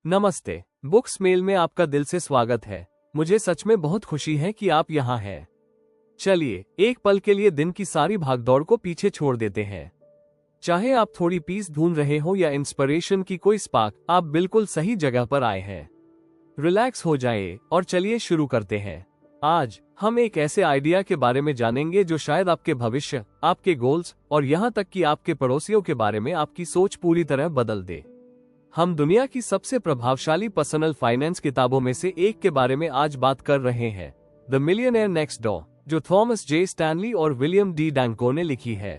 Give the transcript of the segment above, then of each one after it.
नमस्ते। Books mail में आपका दिल से स्वागत है। मुझे सच में बहुत खुशी है कि आप यहाँ हैं। चलिए एक पल के लिए दिन की सारी भागदौड़ को पीछे छोड़ देते हैं। चाहे आप थोड़ी पीस ढूंढ रहे हो या इंस्पिरेशन की कोई स्पार्क, आप बिल्कुल सही जगह पर आए हैं। रिलैक्स हो जाइए और चलिए शुरू करते हैं। आज हम एक ऐसे आइडिया के बारे में जानेंगे जो शायद आपके भविष्य, आपके गोल्स और यहाँ तक कि आपके पड़ोसियों के बारे में आपकी सोच पूरी तरह बदल दे। हम दुनिया की सबसे प्रभावशाली पर्सनल फाइनेंस किताबों में से एक के बारे में आज बात कर रहे हैं, द मिलियनेयर नेक्स्ट डोर, जो थॉमस जे स्टैनली और विलियम डी डैंको ने लिखी है।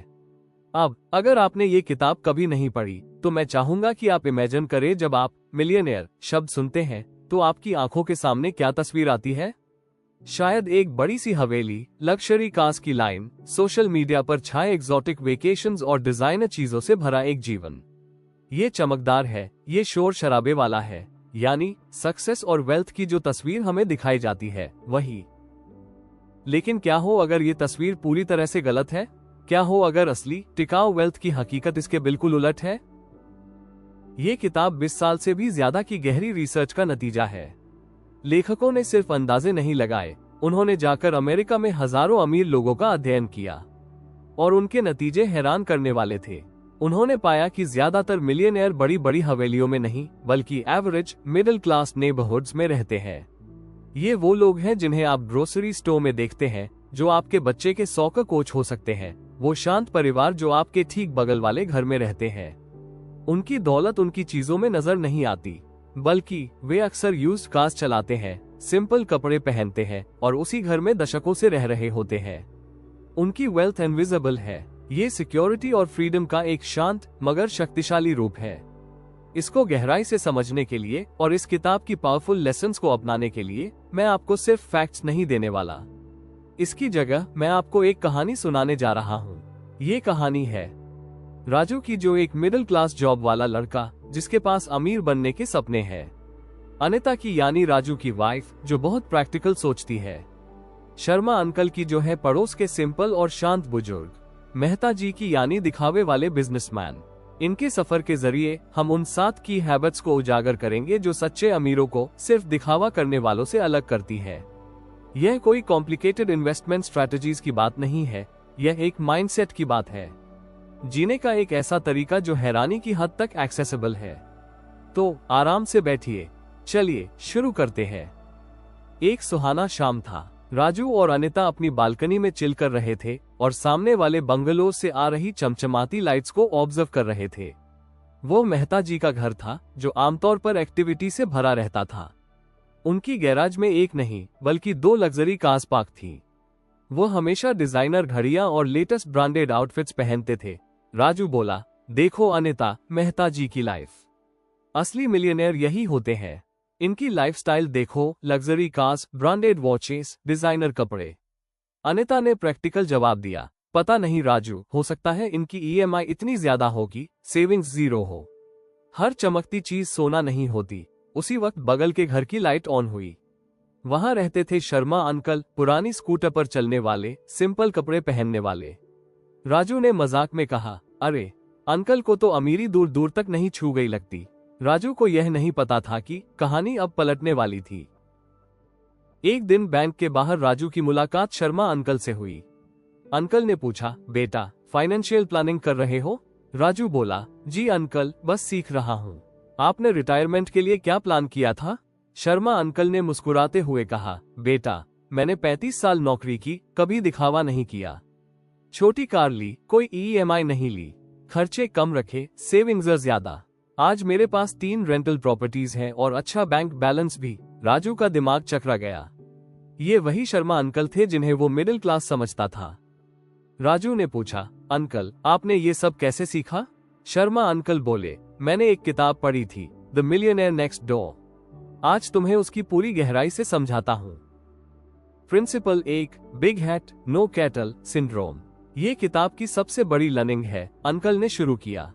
अब अगर आपने ये किताब कभी नहीं पढ़ी तो मैं चाहूंगा कि आप इमेजिन करें, जब आप मिलियनेयर शब्द सुनते हैं तो आपकी आंखों के सामने क्या तस्वीर आती है? शायद एक बड़ी सी हवेली, लग्जरी कार्स की लाइन, सोशल मीडिया पर छाए एग्जॉटिक वेकेशंस और डिजाइनर चीजों से भरा एक जीवन। ये चमकदार है, ये शोर शराबे वाला है, यानी सक्सेस और वेल्थ की जो तस्वीर हमें दिखाई जाती है वही। लेकिन क्या हो अगर ये तस्वीर पूरी तरह से गलत है? क्या हो अगर असली टिकाऊ वेल्थ की हकीकत इसके बिल्कुल उलट है? ये किताब 20 साल से भी ज्यादा की गहरी रिसर्च का नतीजा है। लेखकों ने सिर्फ अंदाजे नहीं लगाए, उन्होंने जाकर अमेरिका में हजारों अमीर लोगों का अध्ययन किया और उनके नतीजे हैरान करने वाले थे। उन्होंने पाया कि ज्यादातर मिलियनेयर बड़ी बड़ी हवेलियों में नहीं बल्कि एवरेज मिडिल क्लास नेबरहुड्स में रहते हैं। ये वो लोग हैं जिन्हें आप ग्रोसरी स्टोर में देखते हैं, जो आपके बच्चे के सॉकर कोच हो सकते हैं, वो शांत परिवार जो आपके ठीक बगल वाले घर में रहते हैं। उनकी दौलत उनकी चीजों में नजर नहीं आती, बल्कि वे अक्सर यूज्ड कार्स चलाते हैं, सिंपल कपड़े पहनते हैं और उसी घर में दशकों से रह रहे होते हैं। उनकी वेल्थ इनविजिबल है। ये सिक्योरिटी और फ्रीडम का एक शांत मगर शक्तिशाली रूप है। इसको गहराई से समझने के लिए और इस किताब की पावरफुल लेसन्स को अपनाने के लिए मैं आपको सिर्फ फैक्ट्स नहीं देने वाला। इसकी जगह मैं आपको एक कहानी सुनाने जा रहा हूँ। ये कहानी है राजू की, जो एक मिडिल क्लास जॉब वाला लड़का जिसके पास अमीर बनने के सपने हैं। अनिता की, यानी राजू की वाइफ, जो बहुत प्रैक्टिकल सोचती है। शर्मा अंकल की, जो है पड़ोस के सिंपल और शांत बुजुर्ग। मेहता जी की, यानी दिखावे वाले बिजनेसमैन। इनके सफर के जरिए हम उन 7 की हैबिट्स को उजागर करेंगे जो सच्चे अमीरों को सिर्फ दिखावा करने वालों से अलग करती है। यह कोई कॉम्प्लिकेटेड इन्वेस्टमेंट स्ट्रैटेजीज की बात नहीं है, यह एक माइंडसेट की बात है। जीने का एक ऐसा तरीका जो हैरानी की हद तक एक्सेसिबल है। तो आराम से बैठिए, चलिए शुरू करते हैं। एक सुहाना शाम था। राजू और अनिता अपनी बालकनी में चिल कर रहे थे और सामने वाले बंगलो से आ रही चमचमाती लाइट्स को ऑब्जर्व कर रहे थे। वो मेहता जी का घर था, जो आमतौर पर एक्टिविटी से भरा रहता था। उनकी गैराज में एक नहीं बल्कि 2 लग्जरी कार्स पार्क थी। वो हमेशा डिजाइनर घड़ियां और लेटेस्ट ब्रांडेड आउटफिट्स पहनते थे। राजू बोला, देखो अनिता, मेहता जी की लाइफ। असली मिलियनेयर यही होते हैं। इनकी लाइफस्टाइल देखो, luxury cars, branded watches, designer कपड़े। अनिता ने प्रैक्टिकल जवाब दिया, पता नहीं राजू, हो सकता है इनकी ईएमआई इतनी ज्यादा हो कि सेविंग्स जीरो हो। हर चमकती चीज सोना नहीं होती। उसी वक्त बगल के घर की लाइट ऑन हुई। वहां रहते थे शर्मा अंकल, पुरानी स्कूटर पर चलने वाले, सिंपल कपड़े पहनने वाले। राजू ने मजाक में कहा, अरे अंकल को तो अमीरी दूर दूर तक नहीं छू गई लगती। राजू को यह नहीं पता था कि कहानी अब पलटने वाली थी। एक दिन बैंक के बाहर राजू की मुलाकात शर्मा अंकल से हुई। अंकल ने पूछा, बेटा फाइनेंशियल प्लानिंग कर रहे हो? राजू बोला, जी अंकल, बस सीख रहा हूँ। आपने रिटायरमेंट के लिए क्या प्लान किया था? शर्मा अंकल ने मुस्कुराते हुए कहा, बेटा मैंने 35 साल नौकरी की, कभी दिखावा नहीं किया। छोटी कार ली, कोई ईएमआई नहीं ली, खर्चे कम रखे, सेविंग्स ज्यादा। आज मेरे पास 3 रेंटल प्रॉपर्टीज हैं और अच्छा बैंक बैलेंस भी। राजू का दिमाग चकरा गया। ये वही शर्मा अंकल थे जिन्हें वो मिडिल क्लास समझता था। राजू ने पूछा, अंकल आपने ये सब कैसे सीखा? शर्मा अंकल बोले, मैंने एक किताब पढ़ी थी, द मिलियनेयर नेक्स्ट डोर। आज तुम्हें उसकी पूरी गहराई से समझाता हूँ। Principle 1, big hat no cattle syndrome. ये किताब की सबसे बड़ी लर्निंग है, अंकल ने शुरू किया।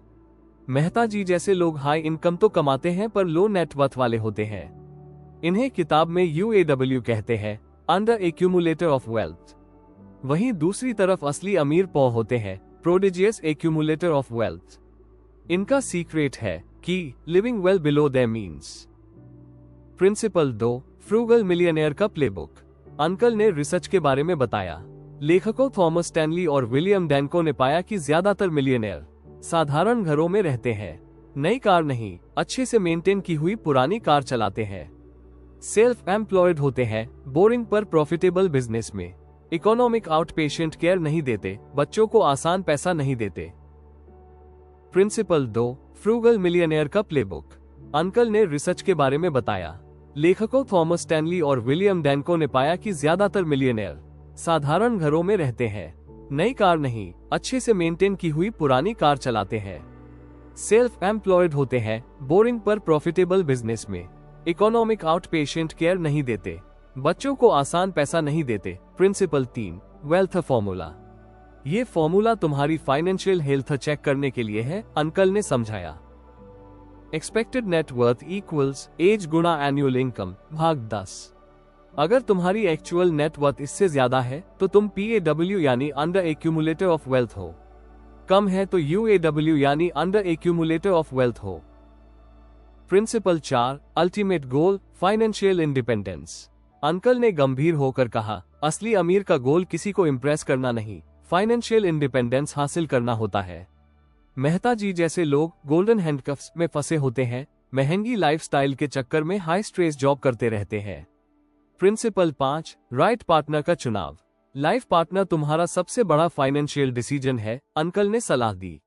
मेहता जी जैसे लोग हाई इनकम तो कमाते हैं पर लो नेटवर्थ वाले होते हैं। इन्हें किताब में UAW कहते हैं, अंडर एक्यूमुलेटर ऑफ वेल्थ। वहीं दूसरी तरफ असली अमीर पौ होते हैं, प्रोडिजियस एक्यूमुलेटर ऑफ वेल्थ। इनका सीक्रेट है कि living well below their means. Principle 2, frugal millionaire का प्लेबुक। अंकल ने रिसर्च के बारे में बताया। लेखकों थॉमस स्टैनली और विलियम डैनको ने पाया कि ज्यादातर मिलियनेयर साधारण घरों में रहते हैं, नई कार नहीं, अच्छे से मेंटेन की हुई पुरानी कार चलाते हैं, सेल्फ एम्प्लॉयड होते हैं, बोरिंग पर प्रॉफिटेबल बिजनेस में, इकोनॉमिक आउट पेशेंट केयर नहीं देते, बच्चों को आसान पैसा नहीं देते। प्रिंसिपल 2, फ्रूगल मिलियनेयर का प्लेबुक। अंकल ने रिसर्च के बारे में बताया। लेखकों थॉमस स्टैनली और विलियम डैनको ने पाया कि ज्यादातर मिलियनेयर साधारण घरों में रहते हैं, नई कार नहीं, अच्छे से मेंटेन की हुई पुरानी कार चलाते हैं, सेल्फ एम्प्लॉयड होते हैं, बोरिंग पर प्रॉफिटेबल बिजनेस में, इकोनॉमिक आउट पेशेंट केयर नहीं देते, बच्चों को आसान पैसा नहीं देते। Principle 3, wealth formula. ये फॉर्मूला तुम्हारी फाइनेंशियल हेल्थ चेक करने के लिए है, अंकल ने समझाया। Expected net worth equals age गुणा एनुअल इनकम भाग 10। अगर तुम्हारी एक्चुअल नेट वर्थ इससे ज्यादा है तो तुम PAW यानी अंडर एक्यूमुलेटर ऑफ वेल्थ हो, कम है तो UAW यानी अंडर एक्यूमुलेटर ऑफ वेल्थ हो। Principle 4, ultimate goal financial independence. Uncle ने गंभीर होकर कहा, असली अमीर का गोल किसी को इम्प्रेस करना नहीं, फाइनेंशियल इंडिपेंडेंस हासिल करना होता है। मेहता जी जैसे लोग गोल्डन हैंडकफ्स में फंसे होते हैं, महंगी लाइफस्टाइल के चक्कर में हाई स्ट्रेस जॉब करते रहते हैं। प्रिंसिपल 5, राइट पार्टनर का चुनाव। लाइफ पार्टनर तुम्हारा सबसे बड़ा फाइनेंशियल डिसीजन है, अंकल ने सलाह दी।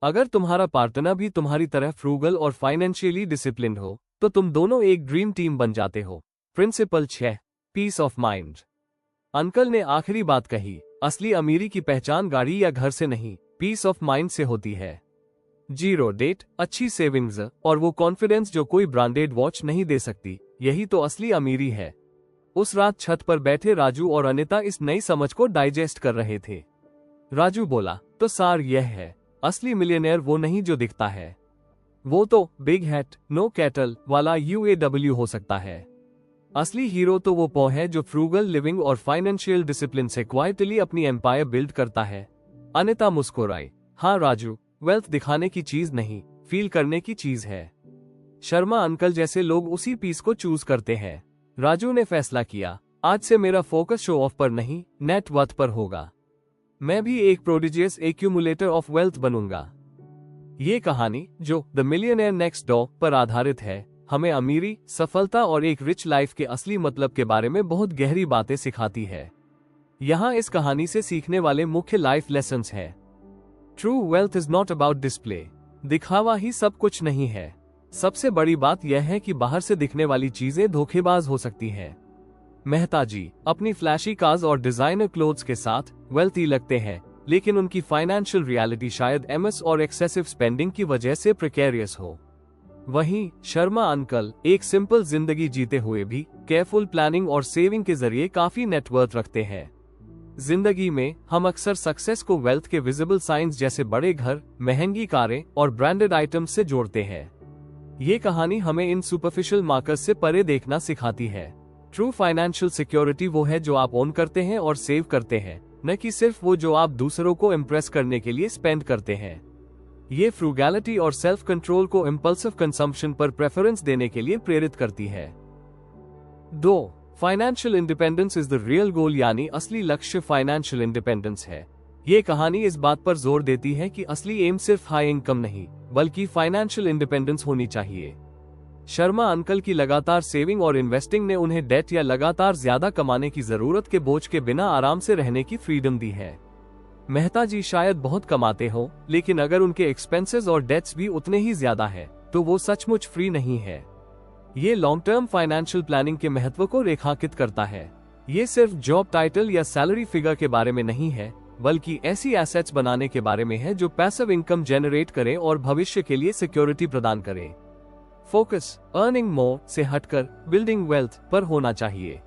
अगर तुम्हारा पार्टनर भी तुम्हारी तरह फ्रूगल और फाइनेंशियली डिसिप्लिन्ड हो तो तुम दोनों एक ड्रीम टीम बन जाते हो। Principle 6, peace of mind. Uncle ने आखिरी बात कही, असली अमीरी की पहचान गाड़ी या घर से नहीं, पीस ऑफ माइंड से होती है। जीरो डेट, अच्छी सेविंग्स और वो कॉन्फिडेंस जो कोई ब्रांडेड वॉच नहीं दे सकती, यही तो असली अमीरी है। उस रात छत पर बैठे राजू और अनिता इस नई समझ को डाइजेस्ट कर रहे थे। राजू बोला, तो सार यह है, असली मिलियनेयर वो नहीं जो दिखता है, वो तो बिग हैट नो कैटल वाला UAW हो सकता है। असली हीरो तो वो पौ है जो फ्रूगल लिविंग और फाइनेंशियल डिसिप्लिन से क्वाइटली अपनी एम्पायर बिल्ड करता है। अनिता मुस्कुराई, हाँ राजू, वेल्थ दिखाने की चीज नहीं, फील करने की चीज है। शर्मा अंकल जैसे लोग उसी पीस को चूज करते हैं। राजू ने फैसला किया, आज से मेरा फोकस शो ऑफ पर नहीं, नेट वर्थ पर होगा। मैं भी एक प्रोडिजियस एक्यूमुलेटर ऑफ वेल्थ बनूंगा। ये कहानी जो द मिलियनेयर नेक्स्ट डोर पर आधारित है, हमें अमीरी, सफलता और एक रिच लाइफ के असली मतलब के बारे में बहुत गहरी बातें सिखाती है। यहाँ इस कहानी से सीखने वाले मुख्य लाइफ लेसन्स हैं। True wealth is not about display, दिखावा ही सब कुछ नहीं है। सबसे बड़ी बात यह है कि बाहर से दिखने वाली चीजें धोखेबाज हो सकती हैं। मेहता जी अपनी फ्लैशी कार्स और डिजाइनर क्लोथ्स के साथ वेल्थी लगते हैं, लेकिन उनकी फाइनेंशियल रियलिटी शायद MS और एक्सेसिव स्पेंडिंग की वजह से प्रिकेरियस हो। वहीं शर्मा अंकल एक सिंपल जिंदगी जीते हुए भी केयरफुल प्लानिंग और सेविंग के जरिए काफी नेटवर्थ रखते हैं। जिंदगी में हम अक्सर सक्सेस को वेल्थ के विजिबल साइंस जैसे बड़े घर, महंगी कारें और ब्रांडेड आइटम्स से जोड़ते हैं। ये कहानी हमें इन सुपरफिशियल मार्कर्स से परे देखना सिखाती है। ट्रू फाइनेंशियल सिक्योरिटी वो है जो आप ओन करते हैं और सेव करते हैं, न कि सिर्फ वो जो आप दूसरों को इम्प्रेस करने के लिए स्पेंड करते हैं। ये फ्रूगैलिटी और सेल्फ कंट्रोल को इम्पल्सिव कंजम्पशन पर प्रेफरेंस देने के लिए प्रेरित करती है। 2. Financial independence is the real गोल, यानी असली लक्ष्य फाइनेंशियल इंडिपेंडेंस है। ये कहानी इस बात पर जोर देती है कि असली एम सिर्फ हाई इनकम नहीं, बल्कि फाइनेंशियल इंडिपेंडेंस होनी चाहिए। शर्मा अंकल की लगातार सेविंग और इन्वेस्टिंग ने उन्हें डेट या लगातार ज्यादा कमाने की जरूरत के बोझ के बिना आराम से रहने की फ्रीडम दी है। मेहता जी शायद बहुत कमाते हो, लेकिन अगर उनके एक्सपेंसेस और डेट्स भी उतने ही ज्यादा है तो वो सचमुच फ्री नहीं है। ये लॉन्ग टर्म फाइनेंशियल प्लानिंग के महत्व को रेखांकित करता है। ये सिर्फ जॉब टाइटल या सैलरी फिगर के बारे में नहीं है, बल्कि ऐसी एसेट्स बनाने के बारे में है जो पैसिव इनकम जनरेट करें और भविष्य के लिए सिक्योरिटी प्रदान करें। फोकस अर्निंग मोर से हटकर बिल्डिंग वेल्थ पर होना चाहिए।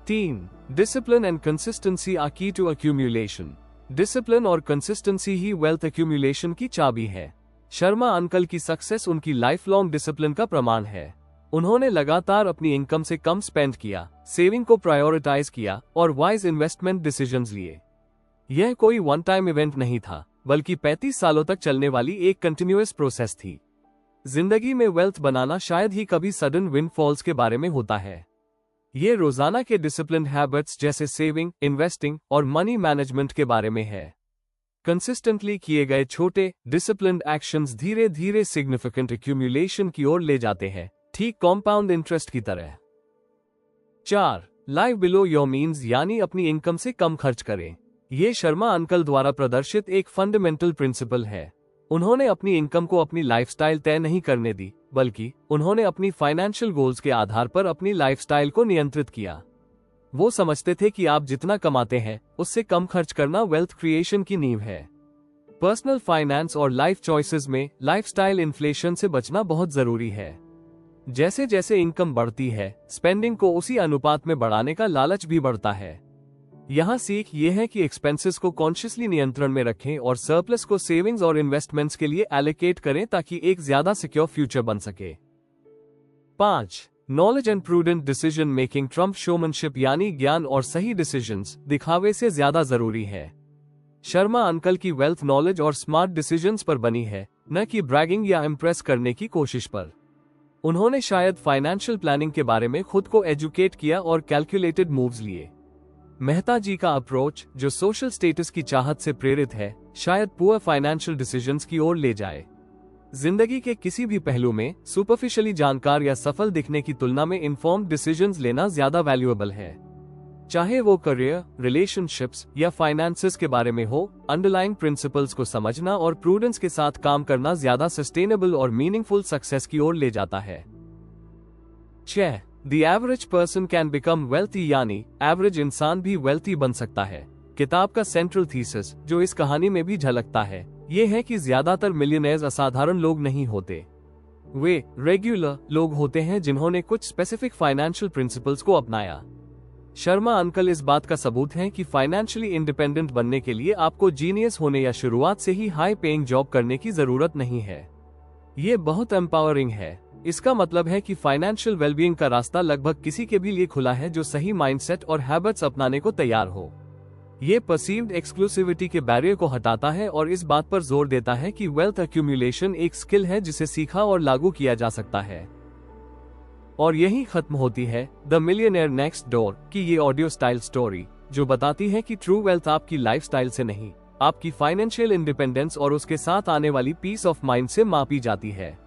3. डिसिप्लिन एंड कंसिस्टेंसी आर की टू अक्यूमुलेशन। डिसिप्लिन और कंसिस्टेंसी ही वेल्थ अक्यूमुलेशन की चाबी है। शर्मा अंकल की सक्सेस उनकी लाइफ लॉन्ग डिसिप्लिन का प्रमाण है। उन्होंने लगातार अपनी इनकम से कम स्पेंड किया, सेविंग को प्रायोरिटाइज किया और वाइज इन्वेस्टमेंट डिसीजंस लिए। यह कोई वन टाइम इवेंट नहीं था, बल्कि 35 सालों तक चलने वाली एक कंटिन्यूअस प्रोसेस थी। जिंदगी में वेल्थ बनाना शायद ही कभी सडन विंडफॉल्स के बारे में होता है। ये रोजाना के डिसिप्लिन्ड हैबिट्स जैसे सेविंग, इन्वेस्टिंग और मनी मैनेजमेंट के बारे में है। कंसिस्टेंटली किए गए छोटे डिसिप्लिन्ड एक्शंस धीरे धीरे सिग्निफिकेंट एक्यूमुलेशन की ओर ले जाते हैं, ठीक कॉम्पाउंड इंटरेस्ट की तरह। 4. लाइव बिलो योर मीन्स, यानी अपनी इनकम से कम खर्च करें। ये शर्मा अंकल द्वारा प्रदर्शित एक फंडामेंटल प्रिंसिपल है। उन्होंने अपनी इनकम को अपनी लाइफस्टाइल तय नहीं करने दी, बल्कि उन्होंने अपनी फाइनेंशियल गोल्स के आधार पर अपनी लाइफस्टाइल को नियंत्रित किया। वो समझते थे कि आप जितना कमाते हैं उससे कम खर्च करना वेल्थ क्रिएशन की नींव है। पर्सनल फाइनेंस और लाइफ चॉइसेस में लाइफस्टाइल इन्फ्लेशन से बचना बहुत जरूरी है। जैसे जैसे इनकम बढ़ती है, स्पेंडिंग को उसी अनुपात में बढ़ाने का लालच भी बढ़ता है। यहाँ सीख ये है कि एक्सपेंसेस को कॉन्शियसली नियंत्रण में रखें और सरप्लस को सेविंग्स और इन्वेस्टमेंट्स के लिए एलोकेट करें ताकि एक ज्यादा सिक्योर फ्यूचर बन सके। 5. Knowledge and prudent decision making Trump showmanship, यानी ज्ञान और सही डिसीजंस दिखावे से ज्यादा जरूरी है। शर्मा अंकल की वेल्थ नॉलेज और स्मार्ट डिसीजंस पर बनी है, न कि ब्रैगिंग या इम्प्रेस करने की कोशिश पर। उन्होंने शायद फाइनेंशियल प्लानिंग के बारे में खुद को एजुकेट किया और कैलकुलेटेड मूव्स लिए। मेहता जी का अप्रोच, जो सोशल स्टेटस की चाहत से प्रेरित है, शायद पुअर फाइनेंशियल डिसीजंस की ओर ले जाए। जिंदगी के किसी भी पहलू में सुपरफिशियली जानकार या सफल दिखने की तुलना में इन्फॉर्म्ड डिसीजंस लेना ज्यादा वैल्यूएबल है। चाहे वो करियर, रिलेशनशिप्स या फाइनेंसेस के बारे में हो, अंडरलाइंग प्रिंसिपल्स को समझना और प्रूडेंस के साथ काम करना ज्यादा सस्टेनेबल और मीनिंगफुल सक्सेस की ओर ले जाता है। 6. The average person can become wealthy, यानी एवरेज इंसान भी वेल्थी बन सकता है। किताब का सेंट्रल थीसिस, जो इस कहानी में भी झलकता है, ये है कि ज्यादातर मिलियनेयर्स असाधारण लोग नहीं होते। वे रेगुलर लोग होते हैं जिन्होंने कुछ स्पेसिफिक फाइनेंशियल प्रिंसिपल्स को अपनाया। शर्मा अंकल इस बात का सबूत हैं कि फाइनेंशियली इंडिपेंडेंट बनने के लिए आपको जीनियस होने या शुरुआत से ही हाई पेइंग जॉब करने की जरूरत नहीं है। ये बहुत एम्पावरिंग है। इसका मतलब है कि फाइनेंशियल वेलबीइंग का रास्ता लगभग किसी के भी लिए खुला है जो सही माइंडसेट और हैबिट्स अपनाने को तैयार हो। ये परसीव्ड एक्सक्लूसिविटी के बैरियर को हटाता है और इस बात पर जोर देता है कि वेल्थ एक्यूमुलेशन एक स्किल है जिसे सीखा और लागू किया जा सकता है। और यही खत्म होती है द मिलियनेयर नेक्स्ट डोर की ये ऑडियो स्टाइल स्टोरी, जो बताती है कि ट्रू वेल्थ आपकी लाइफस्टाइल से नहीं, आपकी फाइनेंशियल इंडिपेंडेंस और उसके साथ आने वाली पीस ऑफ माइंड से मापी जाती है।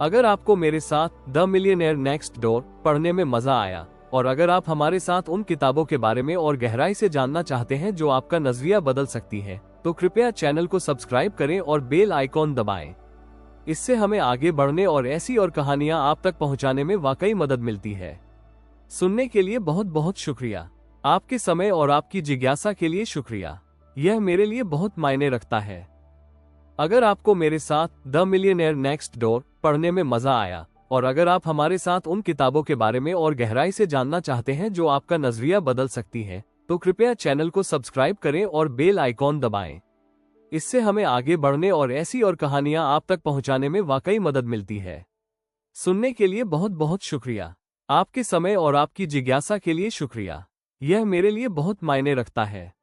अगर आपको मेरे साथ द मिलियनेयर नेक्स्ट डोर पढ़ने में मजा आया और अगर आप हमारे साथ उन किताबों के बारे में और गहराई से जानना चाहते हैं जो आपका नजरिया बदल सकती है, तो कृपया चैनल को सब्सक्राइब करें और बेल आइकॉन दबाएं। इससे हमें आगे बढ़ने और ऐसी और कहानियां आप तक पहुंचाने में वाकई मदद मिलती है। सुनने के लिए बहुत बहुत शुक्रिया। आपके समय और आपकी जिज्ञासा के लिए शुक्रिया। यह मेरे लिए बहुत मायने रखता है। अगर आपको मेरे साथ द मिलियनेयर नेक्स्ट डोर पढ़ने में मजा आया और अगर आप हमारे साथ उन किताबों के बारे में और गहराई से जानना चाहते हैं जो आपका नजरिया बदल सकती है, तो कृपया चैनल को सब्सक्राइब करें और बेल आइकॉन दबाएं। इससे हमें आगे बढ़ने और ऐसी और कहानियां आप तक पहुंचाने में वाकई मदद मिलती है। सुनने के लिए बहुत बहुत शुक्रिया। आपके समय और आपकी जिज्ञासा के लिए शुक्रिया। यह मेरे लिए बहुत मायने रखता है।